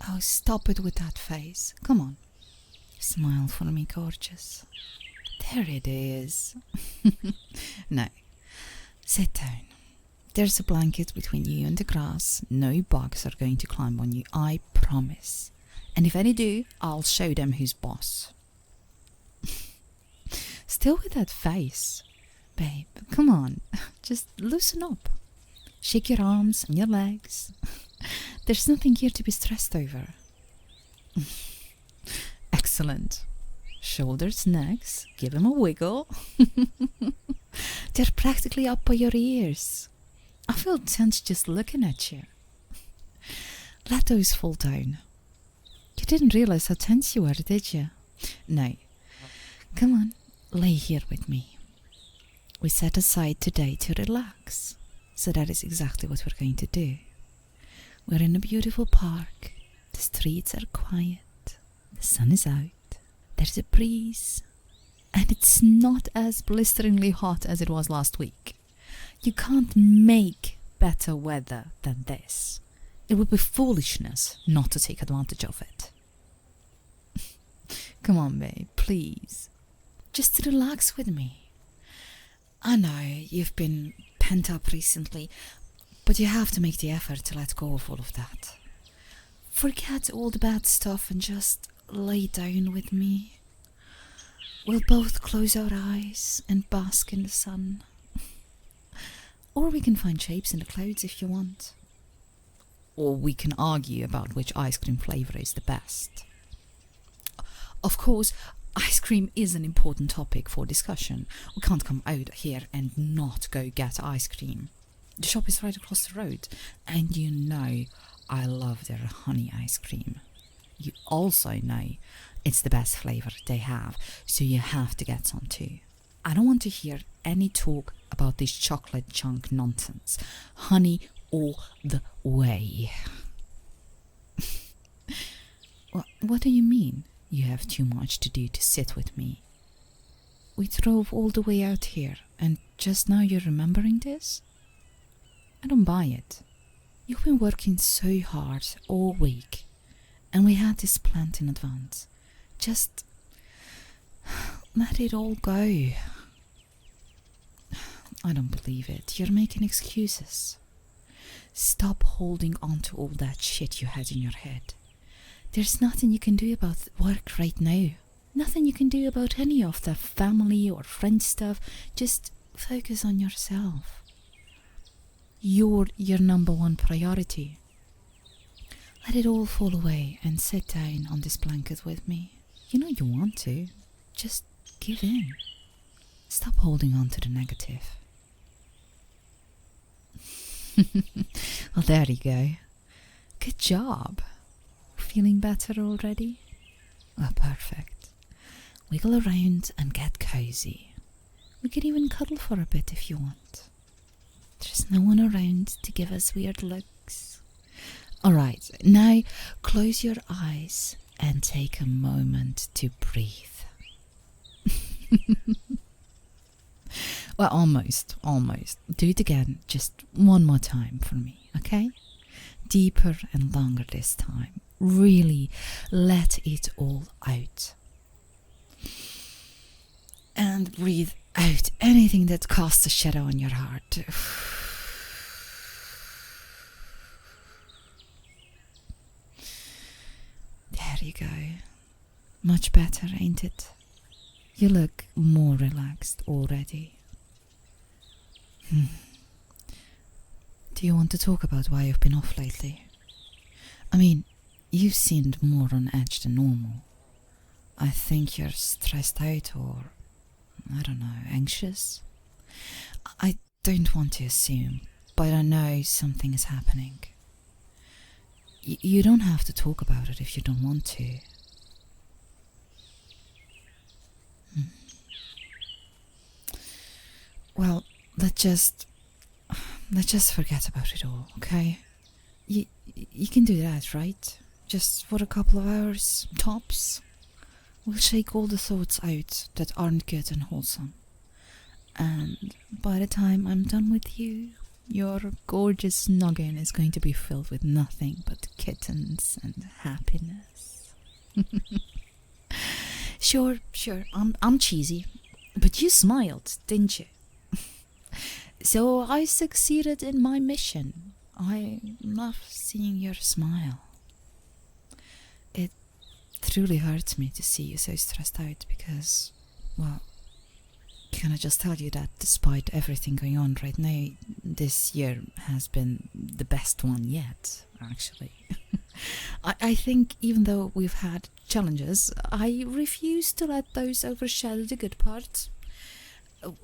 Oh, stop it with that face. Come on. Smile for me, gorgeous. There it is. No. Sit down. There's a blanket between you and the grass. No bugs are going to climb on you, I promise. And if any do, I'll show them who's boss. Still with that face. Babe, come on. Just loosen up. Shake your arms and your legs. There's nothing here to be stressed over. Excellent. Shoulders, necks, give them a wiggle. They're practically up by your ears. I feel tense just looking at you. Let those fall down. You didn't realize how tense you were, did you? No. Come on, lay here with me. We set aside today to relax. So that is exactly what we're going to do. We're in a beautiful park. The streets are quiet. The sun is out. There's a breeze. And it's not as blisteringly hot as it was last week. You can't make better weather than this. It would be foolishness not to take advantage of it. Come on, babe, please. Just relax with me. I know you've been pent up recently, but you have to make the effort to let go of all of that. Forget all the bad stuff and just lay down with me. We'll both close our eyes and bask in the sun. Or we can find shapes in the clouds if you want. Or we can argue about which ice cream flavour is the best. Of course, ice cream is an important topic for discussion. We can't come out here and not go get ice cream. The shop is right across the road, and you know I love their honey ice cream. You also know it's the best flavour they have, so you have to get some too. I don't want to hear any talk about this chocolate chunk nonsense. Honey all the way. What do you mean? You have too much to do to sit with me. We drove all the way out here, and just now you're remembering this? I don't buy it. You've been working so hard all week, and we had this planned in advance. Just let it all go. I don't believe it. You're making excuses. Stop holding on to all that shit you had in your head. There's nothing you can do about work right now. Nothing you can do about any of the family or friend stuff. Just focus on yourself. You're your number one priority. Let it all fall away and sit down on this blanket with me. You know you want to. Just give in. Stop holding on to the negative. Well, there you go. Good job. Feeling better already? Oh, perfect. Wiggle around and get cozy. We can even cuddle for a bit if you want. There's no one around to give us weird looks. Alright, now close your eyes and take a moment to breathe. Well, almost. Do it again, just one more time for me, okay? Deeper and longer this time. Really let it all out. And breathe out anything that casts a shadow on your heart. There you go. Much better, ain't it? You look more relaxed already. Do you want to talk about why you've been off lately? I mean, you seemed more on edge than normal. I think you're stressed out or, I don't know, anxious? I don't want to assume, but I know something is happening. You don't have to talk about it if you don't want to. Well, let's just forget about it all, okay? You can do that, right? Just for a couple of hours, tops. We'll shake all the thoughts out that aren't good and wholesome. And by the time I'm done with you, your gorgeous noggin is going to be filled with nothing but kittens and happiness. Sure, I'm cheesy, but you smiled, didn't you? So I succeeded in my mission. I love seeing your smile. It truly hurts me to see you so stressed out because, well, can I just tell you that despite everything going on right now, this year has been the best one yet, actually. I think even though we've had challenges, I refuse to let those overshadow the good parts.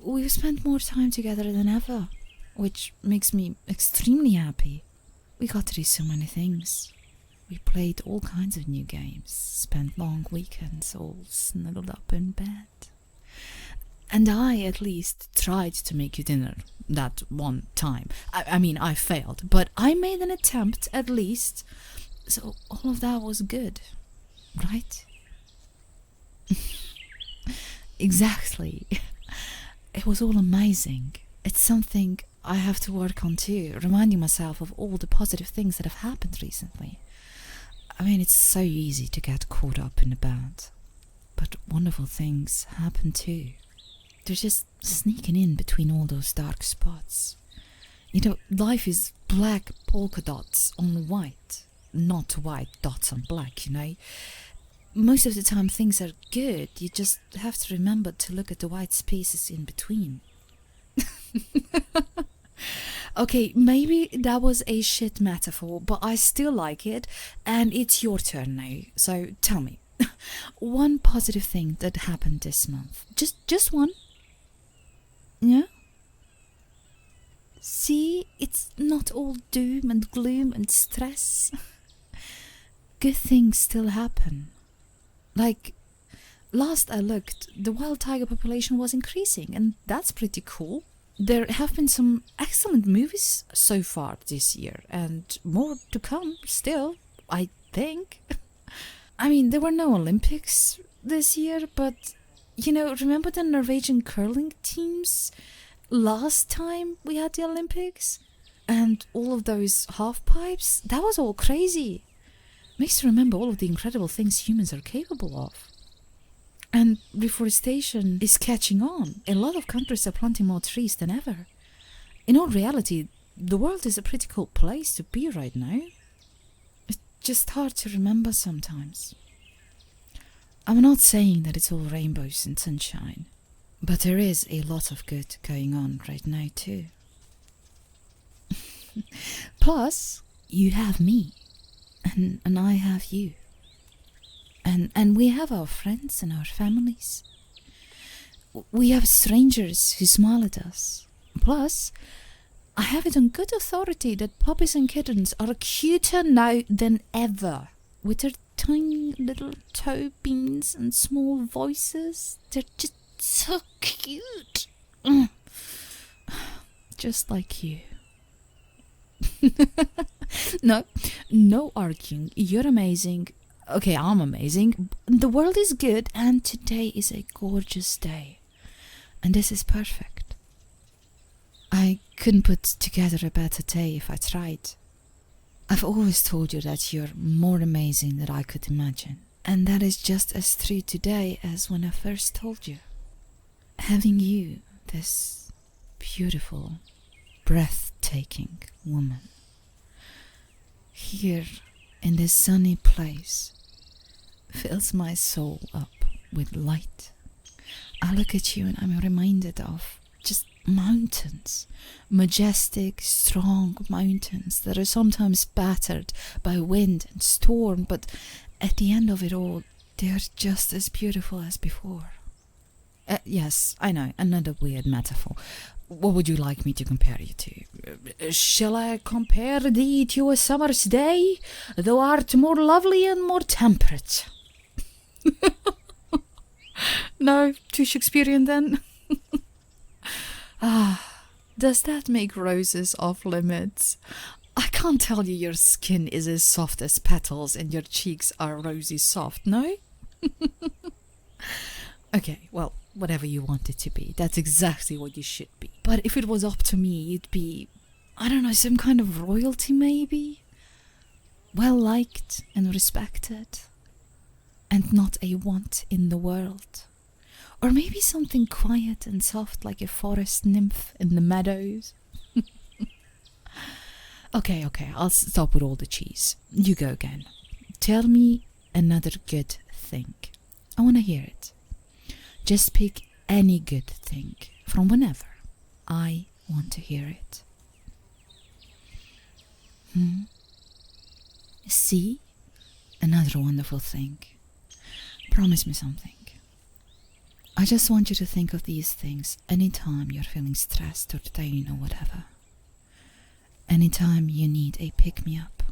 We've spent more time together than ever, which makes me extremely happy. We got to do so many things. We played all kinds of new games, spent long weekends all snuggled up in bed. And I, at least, tried to make you dinner that one time. I mean, I failed, but I made an attempt, at least. So all of that was good, right? Exactly. It was all amazing. It's something I have to work on too, reminding myself of all the positive things that have happened recently. I mean, it's so easy to get caught up in the bad, but wonderful things happen too. They're just sneaking in between all those dark spots. You know, life is black polka dots on white, not white dots on black, you know. Most of the time things are good, you just have to remember to look at the white spaces in between. Okay, maybe that was a shit metaphor, but I still like it, and it's your turn now. So tell me, one positive thing that happened this month. Just one. Yeah? See, it's not all doom and gloom and stress. Good things still happen. Like, last I looked, the wild tiger population was increasing, and that's pretty cool. There have been some excellent movies so far this year, and more to come still, I think. I mean, there were no Olympics this year, but, you know, remember the Norwegian curling teams last time we had the Olympics? And all of those half pipes? That was all crazy. Makes you remember all of the incredible things humans are capable of. And reforestation is catching on. A lot of countries are planting more trees than ever. In all reality, the world is a pretty cool place to be right now. It's just hard to remember sometimes. I'm not saying that it's all rainbows and sunshine, but there is a lot of good going on right now too. Plus, you have me, and I have you. And we have our friends and our families. We have strangers who smile at us. Plus, I have it on good authority that puppies and kittens are cuter now than ever. With their tiny little toe beans and small voices. They're just so cute. Just like you. No arguing. You're amazing. Okay, I'm amazing. The world is good, and today is a gorgeous day. And this is perfect. I couldn't put together a better day if I tried. I've always told you that you're more amazing than I could imagine. And that is just as true today as when I first told you. Having you, this beautiful, breathtaking woman, here in this sunny place, fills my soul up with light. I look at you and I'm reminded of just mountains, majestic, strong mountains that are sometimes battered by wind and storm, but at the end of it all, they are just as beautiful as before. Yes, I know, another weird metaphor. What would you like me to compare you to? Shall I compare thee to a summer's day? Thou art more lovely and more temperate. No, too Shakespearean then? Does that make roses off limits? I can't tell you your skin is as soft as petals and your cheeks are rosy soft, no? Okay, well, whatever you want it to be. That's exactly what you should be. But if it was up to me, you'd be, I don't know, some kind of royalty maybe? well liked and respected, and not a want in the world. Or maybe something quiet and soft like a forest nymph in the meadows. Okay, I'll stop with all the cheese. You go again. Tell me another good thing. I want to hear it. Just pick any good thing from whenever. I want to hear it. See? Another wonderful thing. Promise me something. I just want you to think of these things anytime you're feeling stressed or down or whatever. Anytime you need a pick-me-up.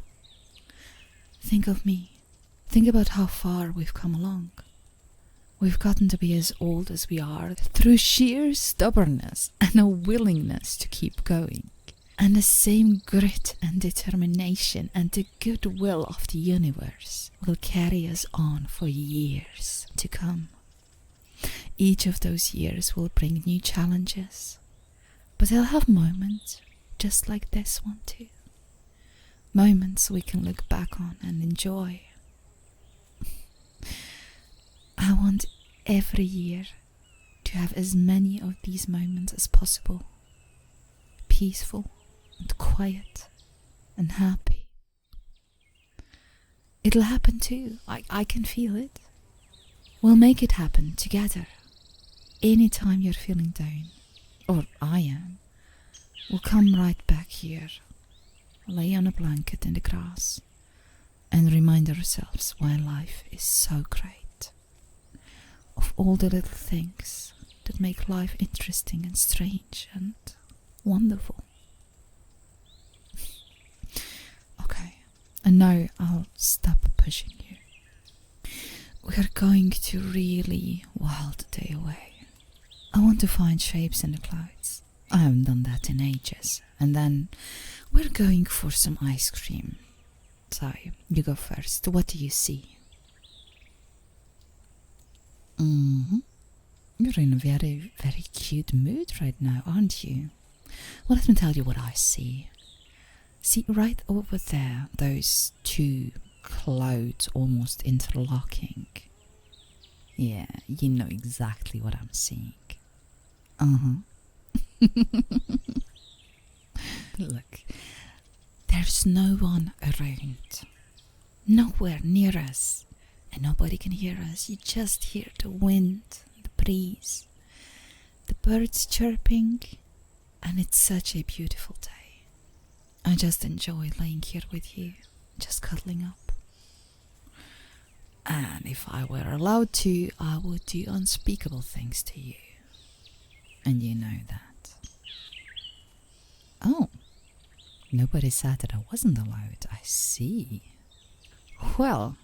Think of me. Think about how far we've come along. We've gotten to be as old as we are through sheer stubbornness and a willingness to keep going. And the same grit and determination and the goodwill of the universe will carry us on for years to come. Each of those years will bring new challenges, but they'll have moments just like this one too. Moments we can look back on and enjoy. I want every year to have as many of these moments as possible. Peaceful and quiet and happy. It'll happen too. I can feel it. We'll make it happen together. Anytime you're feeling down, or I am, we'll come right back here, lay on a blanket in the grass, and remind ourselves why life is so great. Of all the little things that make life interesting and strange and wonderful. Okay, and now I'll stop pushing you. We're going to really while the day away. I want to find shapes in the clouds. I haven't done that in ages. And then we're going for some ice cream. So, you go first. What do you see? You're in a very, very cute mood right now, aren't you? Well, let me tell you what I see. See, right over there, those two clouds almost interlocking. Yeah, you know exactly what I'm seeing. Look, there's no one around. Nowhere near us. And nobody can hear us. You just hear the wind, the breeze, the birds chirping. And it's such a beautiful day. I just enjoy laying here with you, just cuddling up. And if I were allowed to, I would do unspeakable things to you. And you know that. Oh, nobody said that I wasn't allowed. I see. Well,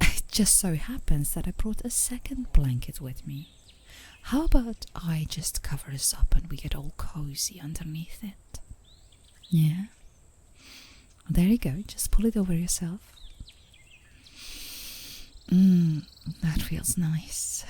it just so happens that I brought a second blanket with me. How about I just cover us up and we get all cozy underneath it? Yeah? There you go, just pull it over yourself. That feels nice.